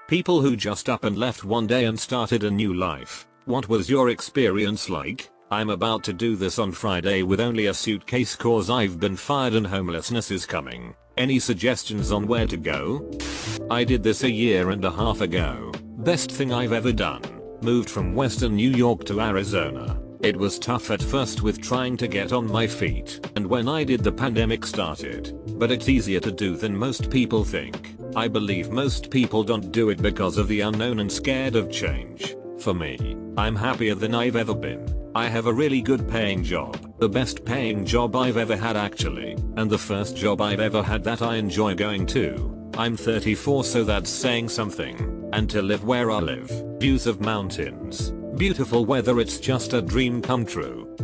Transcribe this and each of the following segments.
People who just up and left one day and started a new life. What was your experience like? I'm about to do this on Friday with only a suitcase cause I've been fired and homelessness is coming. Any suggestions on where to go? I did this a year and a half ago. Best thing I've ever done. Moved from Western New York to Arizona. It was tough at first with trying to get on my feet, and when I did the pandemic started, but it's easier to do than most people think. I believe most people don't do it because of the unknown and scared of change. For me, I'm happier than I've ever been. I have a really good paying job, the best paying job I've ever had actually, and the first job I've ever had that I enjoy going to. I'm 34 so that's saying something, and to live where I live, views of mountains, beautiful weather, it's just a dream come true.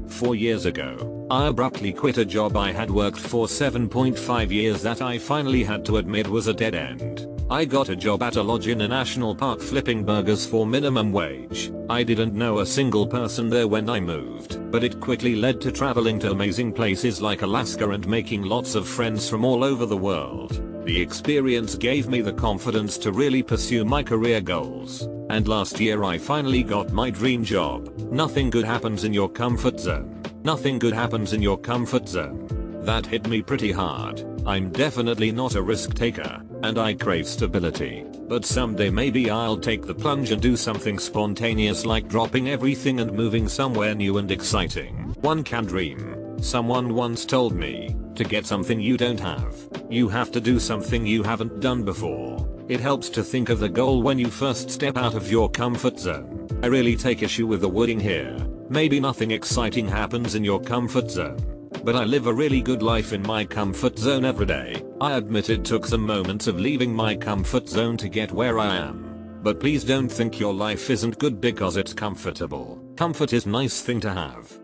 4 years ago, I abruptly quit a job I had worked for 7.5 years that I finally had to admit was a dead end. I got a job at a lodge in a national park flipping burgers for minimum wage. I didn't know a single person there when I moved, but it quickly led to traveling to amazing places like Alaska and making lots of friends from all over the world. The experience gave me the confidence to really pursue my career goals. And last year I finally got my dream job. Nothing good happens in your comfort zone. Nothing good happens in your comfort zone. That hit me pretty hard. I'm definitely not a risk taker, and I crave stability. But someday maybe I'll take the plunge and do something spontaneous like dropping everything and moving somewhere new and exciting. One can dream. Someone once told me, to get something you don't have to do something you haven't done before. It helps to think of the goal when you first step out of your comfort zone. I really take issue with the wording here. Maybe nothing exciting happens in your comfort zone, but I live a really good life in my comfort zone every day. I admit it took some moments of leaving my comfort zone to get where I am. But please don't think your life isn't good because it's comfortable. Comfort is a nice thing to have.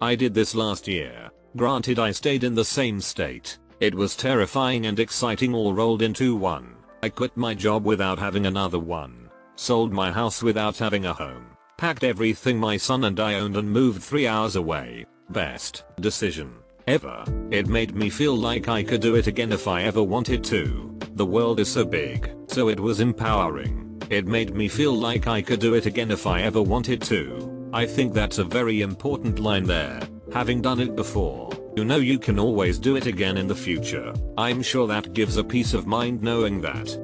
I did this last year. Granted, I stayed in the same state. It was terrifying and exciting all rolled into one. I quit my job without having another one. Sold my house without having a home. Packed everything my son and I owned and moved 3 hours away. Best decision ever. It made me feel like I could do it again if I ever wanted to. The world is so big, so it was empowering. It made me feel like I could do it again if I ever wanted to. I think that's a very important line there. Having done it before, you know you can always do it again in the future. I'm sure that gives a peace of mind knowing that.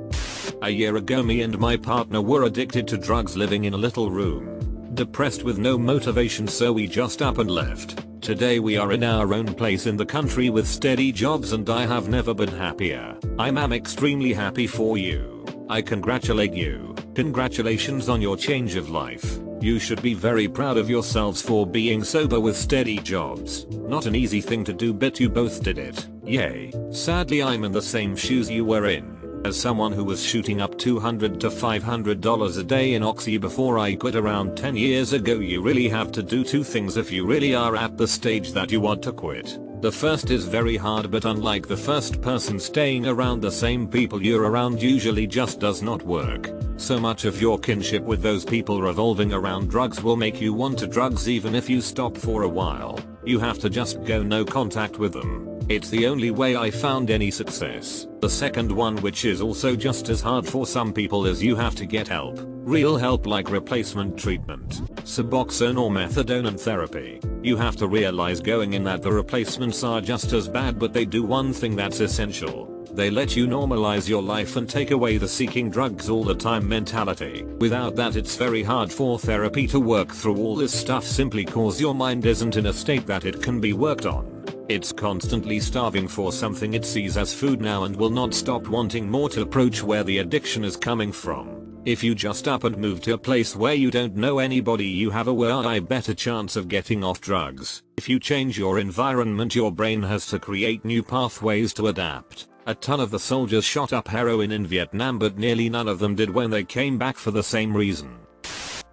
A year ago me and my partner were addicted to drugs, living in a little room. Depressed with no motivation, so we just up and left. Today we are in our own place in the country with steady jobs and I have never been happier. I'm extremely happy for you. I congratulate you. Congratulations on your change of life. You should be very proud of yourselves for being sober with steady jobs. Not an easy thing to do, but you both did it. Yay. Sadly I'm in the same shoes you were in. As someone who was shooting up $200 to $500 a day in Oxy before I quit around 10 years ago, you really have to do two things if you really are at the stage that you want to quit. The first is very hard, but unlike the first person, staying around the same people you're around usually just does not work. So much of your kinship with those people revolving around drugs will make you want to drugs even if you stop for a while. You have to just go no contact with them. It's the only way I found any success. The second one, which is also just as hard for some people, is you have to get help. Real help, like replacement treatment, Suboxone or methadone and therapy. You have to realize going in that the replacements are just as bad, but they do one thing that's essential. They let you normalize your life and take away the seeking drugs all the time mentality. Without that, it's very hard for therapy to work through all this stuff simply cause your mind isn't in a state that it can be worked on. It's constantly starving for something it sees as food now and will not stop wanting more to approach where the addiction is coming from. If you just up and move to a place where you don't know anybody, you have a way better chance of getting off drugs. If you change your environment, your brain has to create new pathways to adapt. A ton of the soldiers shot up heroin in Vietnam, but nearly none of them did when they came back for the same reason.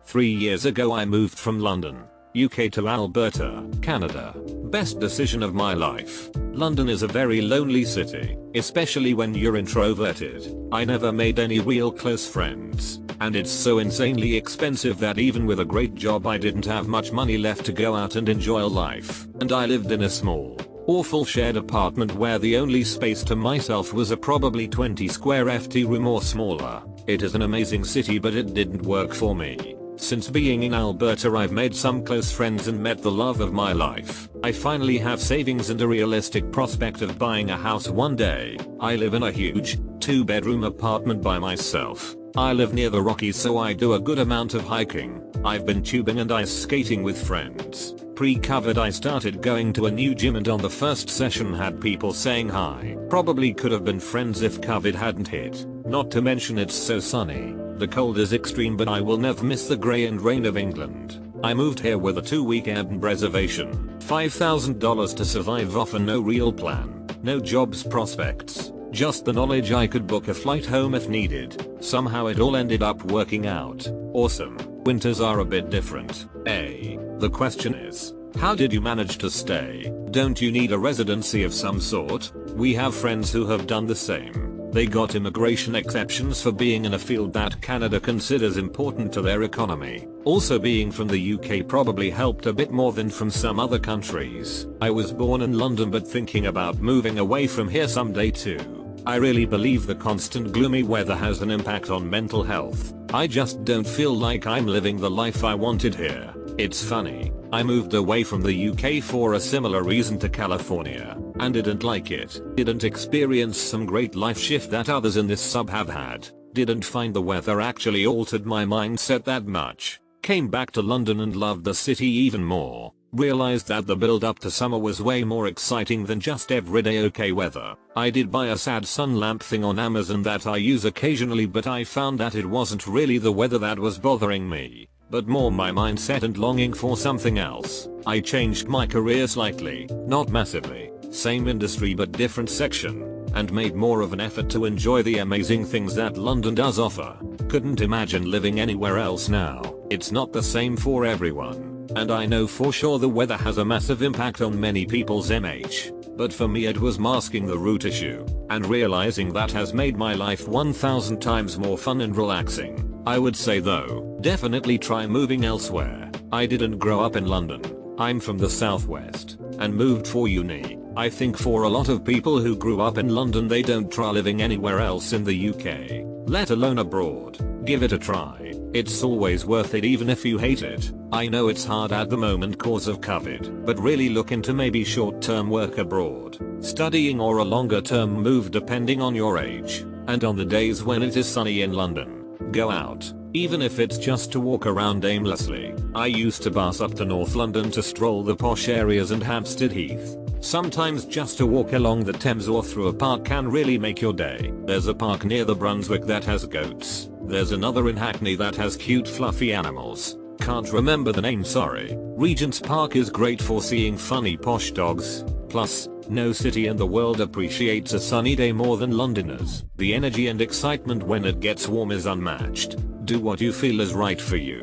3 years ago I moved from London, UK to Alberta, Canada. Best decision of my life. London is a very lonely city, especially when you're introverted. I never made any real close friends, and it's so insanely expensive that even with a great job I didn't have much money left to go out and enjoy life. And I lived in a small, awful shared apartment where the only space to myself was a probably 20 square ft room or smaller. It is an amazing city, but it didn't work for me. Since being in Alberta, I've made some close friends and met the love of my life. I finally have savings and a realistic prospect of buying a house one day. I live in a huge 2-bedroom apartment by myself. I live near the Rockies, so I do a good amount of hiking. I've been tubing and ice skating with friends. Pre-COVID, I started going to a new gym, and on the first session had people saying hi. Probably could have been friends if COVID hadn't hit. Not to mention it's so sunny. The cold is extreme, but I will never miss the grey and rain of England. I moved here with a 2-week Airbnb reservation, $5,000 to survive off, and no real plan. No jobs prospects. Just the knowledge I could book a flight home if needed. Somehow it all ended up working out. Awesome. Winters are a bit different. The question is, how did you manage to stay? Don't you need a residency of some sort? We have friends who have done the same. They got immigration exceptions for being in a field that Canada considers important to their economy. Also, being from the UK probably helped a bit more than from some other countries. I was born in London, but thinking about moving away from here someday too. I really believe the constant gloomy weather has an impact on mental health. I just don't feel like I'm living the life I wanted here. It's funny, I moved away from the UK for a similar reason to California, and didn't like it. Didn't experience some great life shift that others in this sub have had. Didn't find the weather actually altered my mindset that much. Came back to London and loved the city even more. Realized that the build up to summer was way more exciting than just everyday okay weather. I did buy a sad sun lamp thing on Amazon that I use occasionally, but I found that it wasn't really the weather that was bothering me, but more my mindset and longing for something else. I changed my career slightly, not massively, same industry but different section, and made more of an effort to enjoy the amazing things that London does offer. Couldn't imagine living anywhere else now. It's not the same for everyone. And I know for sure the weather has a massive impact on many people's MH. But for me it was masking the root issue, and realizing that has made my life 1000 times more fun and relaxing. I would say though, definitely try moving elsewhere. I didn't grow up in London. I'm from the southwest, and moved for uni. I think for a lot of people who grew up in London, they don't try living anywhere else in the UK, let alone abroad. Give it a try. It's always worth it even if you hate it. I know it's hard at the moment cause of COVID, but really look into maybe short-term work abroad, studying, or a longer-term move depending on your age. And on the days when it is sunny in London, go out, even if it's just to walk around aimlessly. I used to bus up to North London to stroll the posh areas and Hampstead Heath. Sometimes just to walk along the Thames or through a park can really make your day. There's a park near the Brunswick that has goats. There's another in Hackney that has cute fluffy animals. Can't remember the name, sorry. Regent's Park is great for seeing funny posh dogs. Plus, no city in the world appreciates a sunny day more than Londoners. The energy and excitement when it gets warm is unmatched. Do what you feel is right for you.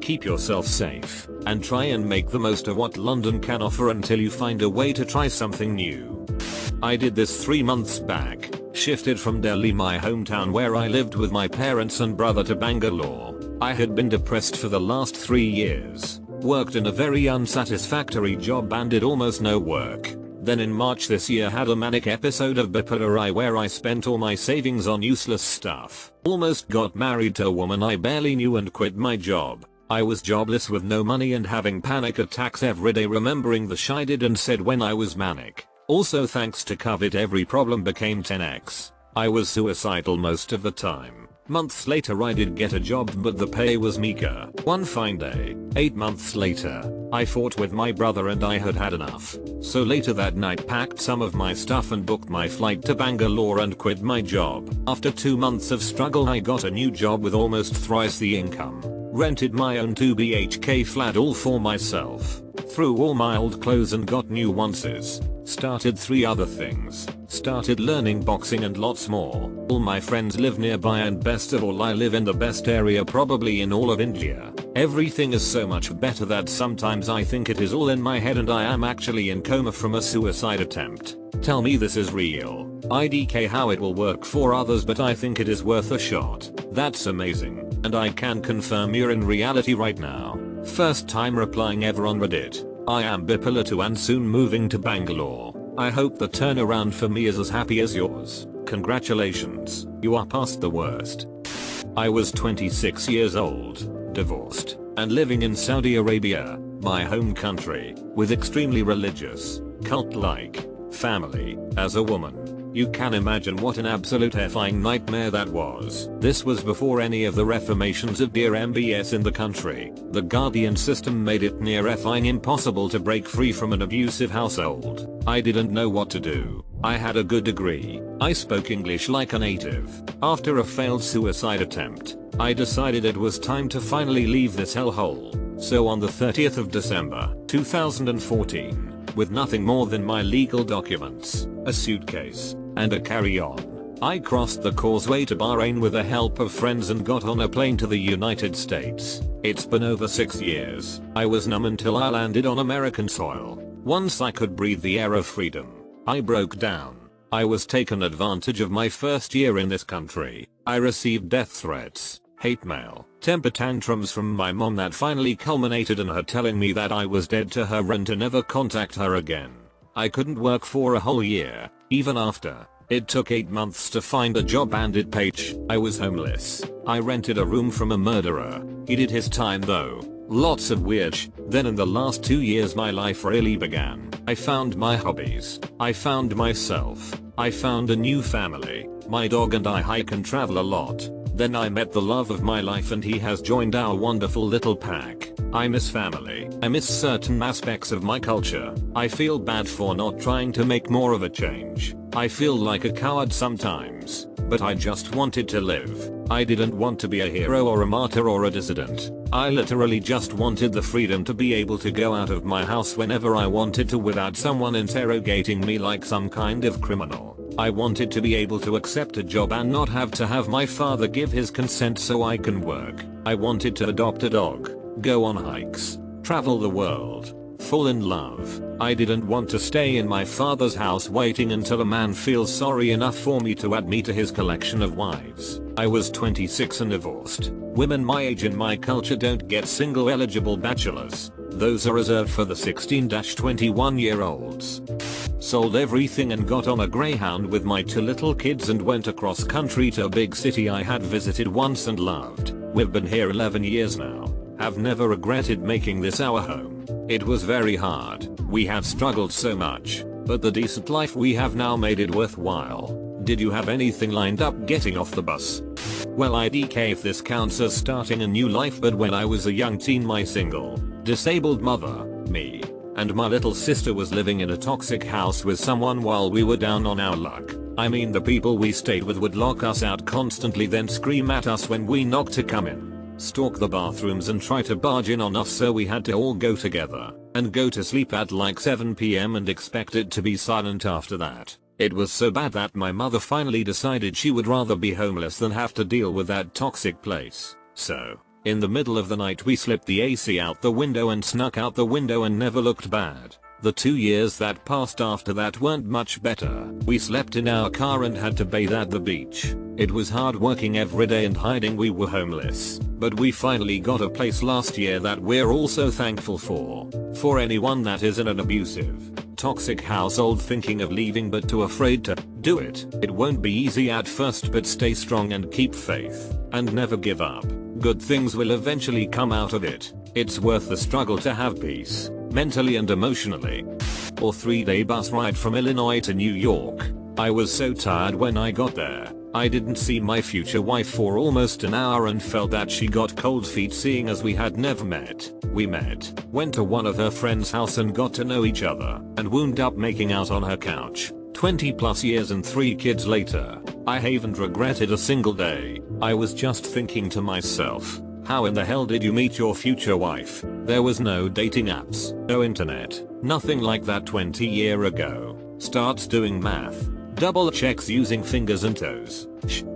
Keep yourself safe, and try and make the most of what London can offer until you find a way to try something new. I did this 3 months back. Shifted from Delhi, my hometown where I lived with my parents and brother, to Bangalore. I had been depressed for the last 3 years. Worked in a very unsatisfactory job and did almost no work. Then in March this year had a manic episode of bipolar where I spent all my savings on useless stuff. Almost got married to a woman I barely knew and quit my job. I was jobless with no money and having panic attacks every day, remembering the shit I did and said when I was manic. Also, thanks to COVID, every problem became 10x. I was suicidal most of the time. Months later I did get a job, but the pay was meager. One fine day, 8 months later, I fought with my brother and I had had enough. So later that night packed some of my stuff and booked my flight to Bangalore and quit my job. After 2 months of struggle I got a new job with almost thrice the income. Rented my own 2 BHK flat all for myself. Threw all my old clothes and got new ones. Started 3 other things. Started learning boxing and lots more. All my friends live nearby and best of all I live in the best area probably in all of India. Everything is so much better that sometimes I think it is all in my head and I am actually in coma from a suicide attempt. Tell me this is real. IDK how it will work for others, but I think it is worth a shot. That's amazing. And I can confirm you're in reality right now. First time replying ever on Reddit. I am bipolar too and soon moving to Bangalore. I hope the turnaround for me is as happy as yours. Congratulations, you are past the worst. I was 26 years old, divorced, and living in Saudi Arabia, my home country, with extremely religious, cult-like family. As a woman, you can imagine what an absolute effing nightmare that was. This was before any of the reformations of dear MBS in the country. The guardian system made it near effing impossible to break free from an abusive household. I didn't know what to do. I had a good degree. I spoke English like a native. After a failed suicide attempt, I decided it was time to finally leave this hellhole. So on the 30th of December, 2014, with nothing more than my legal documents, a suitcase, and a carry-on, I crossed the causeway to Bahrain with the help of friends and got on a plane to the United States. It's been over 6 years. I was numb until I landed on American soil. Once I could breathe the air of freedom, I broke down. I was taken advantage of my first year in this country. I received death threats, hate mail, temper tantrums from my mom that finally culminated in her telling me that I was dead to her and to never contact her again. I couldn't work for a whole year, even after. It took 8 months to find a job and it paid. I was homeless. I rented a room from a murderer. He did his time though. Lots of weird Then in the last 2 years my life really began. I found my hobbies. I found myself. I found a new family. My dog and I hike and travel a lot. Then I met the love of my life and he has joined our wonderful little pack. I miss family. I miss certain aspects of my culture. I feel bad for not trying to make more of a change. I feel like a coward sometimes, but I just wanted to live. I didn't want to be a hero or a martyr or a dissident. I literally just wanted the freedom to be able to go out of my house whenever I wanted to without someone interrogating me like some kind of criminal. I wanted to be able to accept a job and not have to have my father give his consent so I can work. I wanted to adopt a dog, go on hikes, travel the world, fall in love. I didn't want to stay in my father's house waiting until a man feels sorry enough for me to add me to his collection of wives. I was 26 and divorced. Women my age in my culture don't get single eligible bachelors. Those are reserved for the 16-21 year olds. Sold everything and got on a Greyhound with my 2 little kids and went across country to a big city I had visited once and loved. We've been here 11 years now. Have never regretted making this our home. It was very hard. We have struggled so much, but the decent life we have now made it worthwhile. Did you have anything lined up getting off the bus? Well, I DK if this counts as starting a new life, but when I was a young teen my single, disabled mother, me, and my little sister was living in a toxic house with someone while we were down on our luck. I mean the people we stayed with would lock us out constantly, then scream at us when we knocked to come in, stalk the bathrooms and try to barge in on us, so we had to all go together and go to sleep at like 7 PM and expect it to be silent after that. It was so bad that my mother finally decided she would rather be homeless than have to deal with that toxic place. So, in the middle of the night we slipped the AC out the window and snuck out the window and never looked bad. The 2 years that passed after that weren't much better. We slept in our car and had to bathe at the beach. It was hard working every day and hiding we were homeless. But we finally got a place last year that we're also thankful for. For anyone that is in an abusive, toxic household thinking of leaving but too afraid to do it. It won't be easy at first, but stay strong and keep faith. And never give up. Good things will eventually come out of it. It's worth the struggle to have peace, mentally and emotionally. Or 3-day bus ride from Illinois to New York. I was so tired when I got there. I didn't see my future wife for almost an hour and felt that she got cold feet seeing as we had never met. We met, went to one of her friend's house and got to know each other, and wound up making out on her couch. 20+ years and 3 kids later, I haven't regretted a single day. I was just thinking to myself, how in the hell did you meet your future wife? There was no dating apps, no internet, nothing like that 20 years ago. Starts doing math. Double checks using fingers and toes.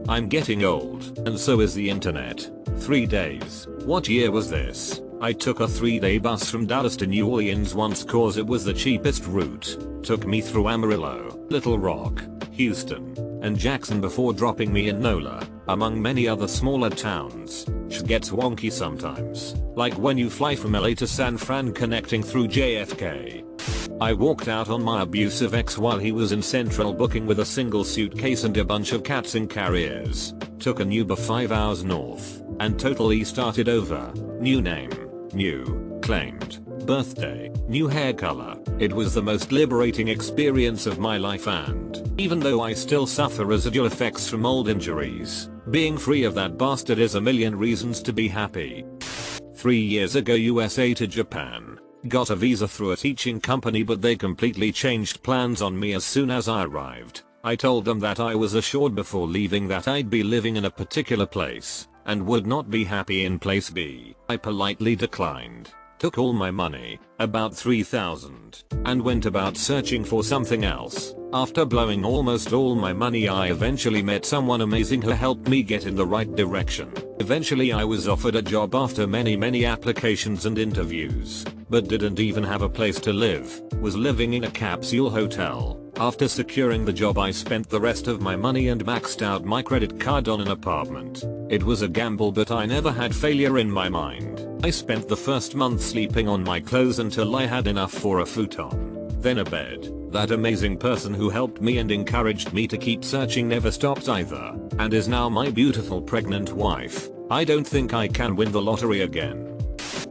I'm getting old, and so is the internet. 3 days. What year was this? I took a 3-day bus from Dallas to New Orleans once cause it was the cheapest route. Took me through Amarillo, Little Rock, Houston, and Jackson before dropping me in NOLA, among many other smaller towns. Gets wonky sometimes, like when you fly from LA to San Fran connecting through JFK. I walked out on my abusive ex while he was in Central booking with a single suitcase and a bunch of cats in carriers. took an Uber 5 hours north, and totally started over. New name, new, claimed, birthday, new hair color. It was the most liberating experience of my life, and even though I still suffer residual effects from old injuries, being free of that bastard is a million reasons to be happy. 3 years ago, USA to Japan. Got a visa through a teaching company, but they completely changed plans on me as soon as I arrived. I told them that I was assured before leaving that I'd be living in a particular place and would not be happy in place B. I politely declined, took all my money, about $3,000, and went about searching for something else. After blowing almost all my money, I eventually met someone amazing who helped me get in the right direction. Eventually I was offered a job after many applications and interviews, but didn't even have a place to live, was living in a capsule hotel. After securing the job, I spent the rest of my money and maxed out my credit card on an apartment. It was a gamble, but I never had failure in my mind. I spent the first month sleeping on my clothes until I had enough for a futon, then a bed. That amazing person who helped me and encouraged me to keep searching never stopped either, and is now my beautiful pregnant wife. I don't think I can win the lottery again.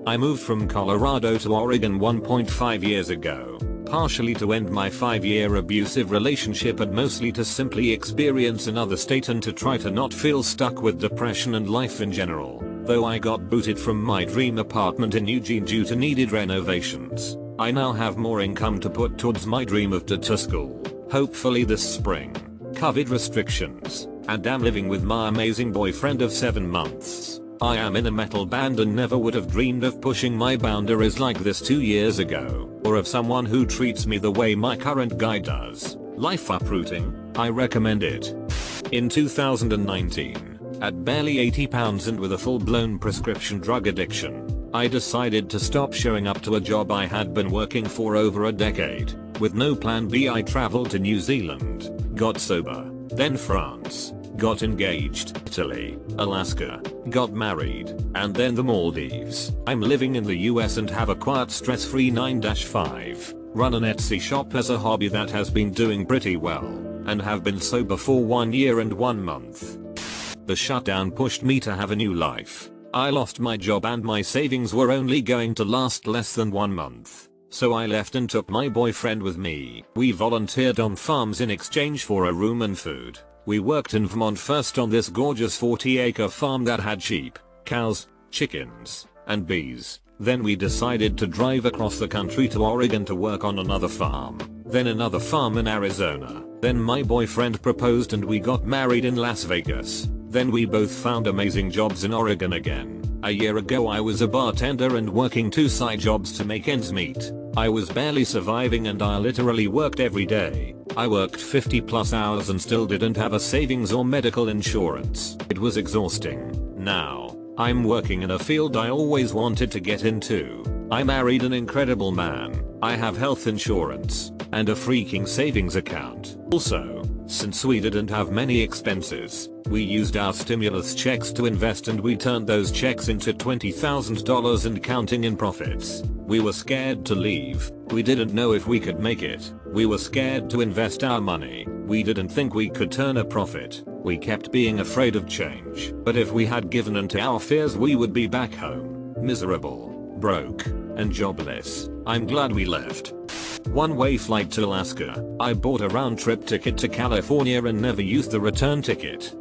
I moved from Colorado to Oregon 1.5 years ago, partially to end my 5-year abusive relationship and mostly to simply experience another state and to try to not feel stuck with depression and life in general. Though I got booted from my dream apartment in Eugene due to needed renovations, I now have more income to put towards my dream of to school, hopefully this spring. COVID restrictions, and am living with my amazing boyfriend of 7 months. I am in a metal band and never would have dreamed of pushing my boundaries like this 2 years ago, or of someone who treats me the way my current guy does. Life uprooting, I recommend it. In 2019, at barely 80 pounds and with a full-blown prescription drug addiction, I decided to stop showing up to a job I had been working for over a decade. With no plan B, I traveled to New Zealand, got sober, then France, got engaged, Italy, Alaska, got married, and then the Maldives. I'm living in the US and have a quiet stress-free 9-5, run an Etsy shop as a hobby that has been doing pretty well, and have been sober for 1 year and 1 month. The shutdown pushed me to have a new life. I lost my job and my savings were only going to last less than 1 month. So I left and took my boyfriend with me. We volunteered on farms in exchange for a room and food. We worked in Vermont first on this gorgeous 40-acre farm that had sheep, cows, chickens, and bees. Then we decided to drive across the country to Oregon to work on another farm. Then another farm in Arizona. Then my boyfriend proposed and we got married in Las Vegas. Then we both found amazing jobs in Oregon again. A year ago I was a bartender and working 2 side jobs to make ends meet. I was barely surviving and I literally worked every day. I worked 50+ hours and still didn't have a savings or medical insurance. It was exhausting. Now, I'm working in a field I always wanted to get into. I married an incredible man. I have health insurance and a freaking savings account. Also, since we didn't have many expenses, we used our stimulus checks to invest and we turned those checks into $20,000 and counting in profits. We were scared to leave. We didn't know if we could make it. We were scared to invest our money. We didn't think we could turn a profit. We kept being afraid of change. But if we had given in to our fears, we would be back home, miserable, broke, and jobless. I'm glad we left. One-way flight to Alaska. I bought a round-trip ticket to California and never used the return ticket.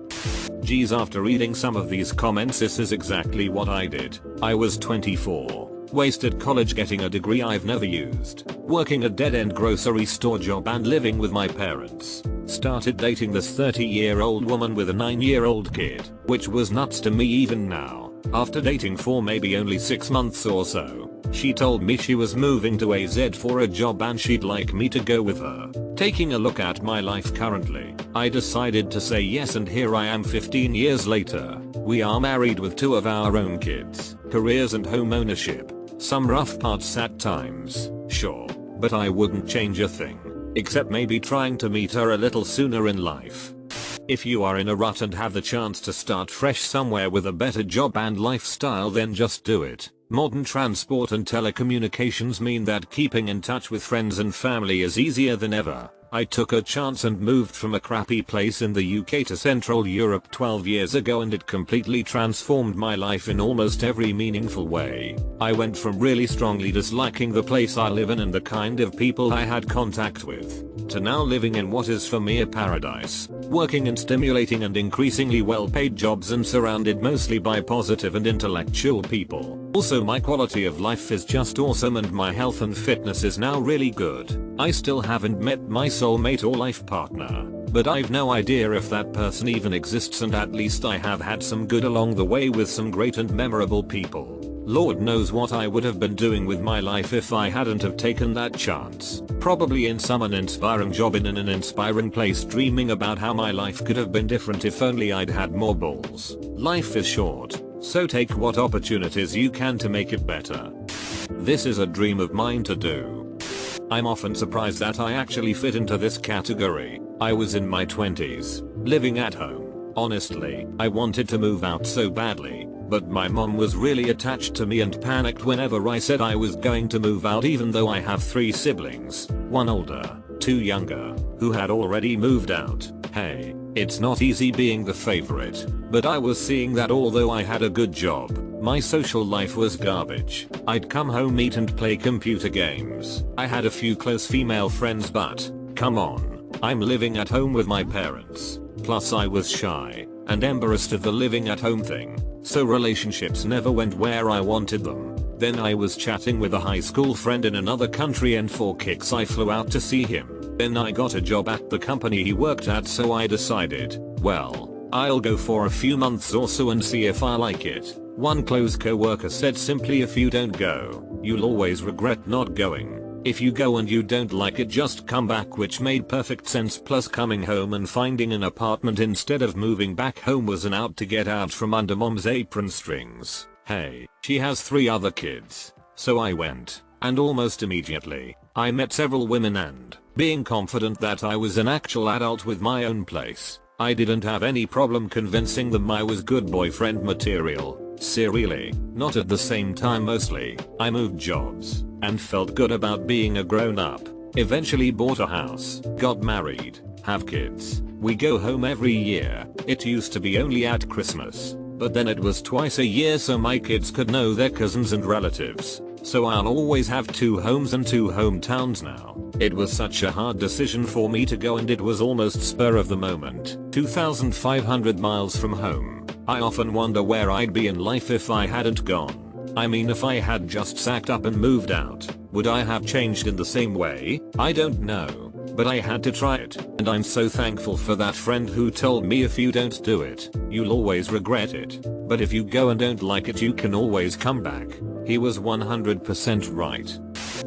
Geez, after reading some of these comments, this is exactly what I did. I was 24. Wasted college getting a degree I've never used. Working a dead-end grocery store job and living with my parents. Started dating this 30-year-old woman with a 9-year-old kid, which was nuts to me even now. After dating for maybe only 6 months or so, she told me she was moving to AZ for a job and she'd like me to go with her. Taking a look at my life currently, I decided to say yes, and here I am 15 years later. We are married with 2 of our own kids, careers and home ownership. Some rough parts at times, sure, but I wouldn't change a thing, except maybe trying to meet her a little sooner in life. If you are in a rut and have the chance to start fresh somewhere with a better job and lifestyle, then just do it. Modern transport and telecommunications mean that keeping in touch with friends and family is easier than ever. I took a chance and moved from a crappy place in the UK to Central Europe 12 years ago, and it completely transformed my life in almost every meaningful way. I went from really strongly disliking the place I live in and the kind of people I had contact with, to now living in what is for me a paradise, working in stimulating and increasingly well-paid jobs and surrounded mostly by positive and intellectual people. Also, my quality of life is just awesome and my health and fitness is now really good. I still haven't met my soulmate or life partner, but I've no idea if that person even exists, and at least I have had some good along the way with some great and memorable people. Lord knows what I would have been doing with my life if I hadn't have taken that chance. Probably in some uninspiring job in an uninspiring place, dreaming about how my life could have been different if only I'd had more balls. Life is short, so take what opportunities you can to make it better. This is a dream of mine to do. I'm often surprised that I actually fit into this category. I was in my 20s, living at home. Honestly, I wanted to move out so badly, but my mom was really attached to me and panicked whenever I said I was going to move out, even though I have 3 siblings, 1 older, 2 younger, who had already moved out. Hey, it's not easy being the favorite, but I was seeing that although I had a good job, my social life was garbage. I'd come home, eat and play computer games. I had a few close female friends, but come on, I'm living at home with my parents. Plus I was shy and embarrassed of the living at home thing, so relationships never went where I wanted them. Then I was chatting with a high school friend in another country, and for kicks I flew out to see him. Then I got a job at the company he worked at, so I decided, well, I'll go for a few months or so and see if I like it. One close co-worker said simply, if you don't go, you'll always regret not going. If you go and you don't like it, just come back, which made perfect sense. Plus coming home and finding an apartment instead of moving back home was an out to get out from under mom's apron strings. Hey, she has 3 other kids. So I went, and almost immediately, I met several women, and being confident that I was an actual adult with my own place, I didn't have any problem convincing them I was good boyfriend material. Seriously, not at the same time. Mostly, I moved jobs and felt good about being a grown up. Eventually bought a house, got married, have kids. We go home every year. It used to be only at Christmas, but then it was twice a year so my kids could know their cousins and relatives. So I'll always have 2 homes and 2 hometowns now. It was such a hard decision for me to go, and it was almost spur of the moment. 2,500 miles from home. I often wonder where I'd be in life if I hadn't gone. I mean, if I had just sacked up and moved out, would I have changed in the same way? I don't know, but I had to try it, and I'm so thankful for that friend who told me, if you don't do it, you'll always regret it, but if you go and don't like it, you can always come back. He was 100% right.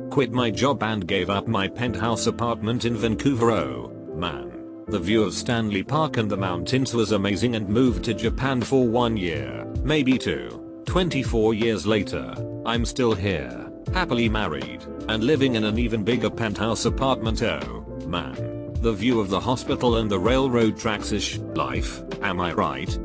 Quit my job and gave up my penthouse apartment in Vancouver. Oh man, the view of Stanley Park and the mountains was amazing, and moved to Japan for 1 year, maybe 2. 24 years later, I'm still here, happily married, and living in an even bigger penthouse apartment. Oh man, the view of the hospital and the railroad tracks is life, am I right?